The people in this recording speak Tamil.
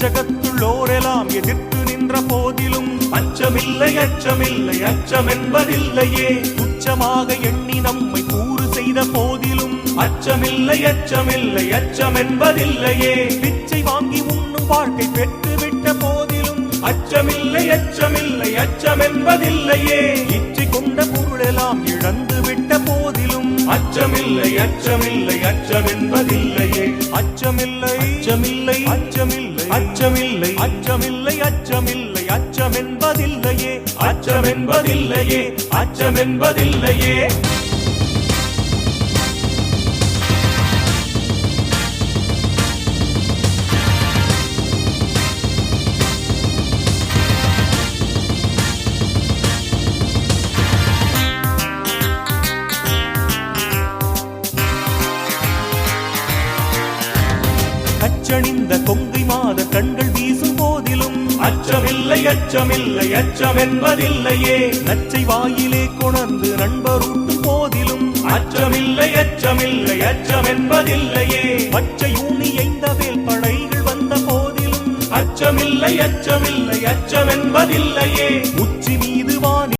அச்சகத்துள்ளோரெல்லாம் எதிர்த்து நின்ற போதிலும் அச்சமில்லை அச்சமில்லை அச்சமென்பதில்லையே. துச்சமாக எண்ணி நம்மை கூறு செய்த போதிலும் அச்சமில்லை அச்சமில்லை அச்சமென்பதில்லையே. பிச்சை வாங்கி உண்ணும் வாழ்க்கை பெற்றுவிட்ட போதிலும் அச்சமில்லை அச்சமில்லை அச்சமென்பதில்லையே. இச்சை கொண்ட பொருளெல்லாம் இழந்து விட்ட போதிலும் அச்சமில்லை அச்சமில்லை அச்சமென்பதில்லையே. அச்சமில்லை அச்சமில்லை அச்சமில்லை அச்சமில்லை அச்சமில்லை அச்சமில்லை அச்சமென்பதில்லையே. அச்சமென்பதில்லையே அச்சமென்பதில்லையே. அச்சணிந்த கொங்கை மாத கண்கள் வீசும் போதிலும் அச்சமில்லை அச்சமில்லை அச்சமென்பதில்லையே. நச்சை வாயிலே கொணர்ந்து நண்பரூட்டும் போதிலும் அச்சமில்லை அச்சமில்லை அச்சமென்பதில்லையே. பச்சை ஊனி எய்ந்த வேல் படைகள் வந்த போதிலும் அச்சமில்லை அச்சமில்லை அச்சமென்பதில்லையே. உச்சி மீது வானி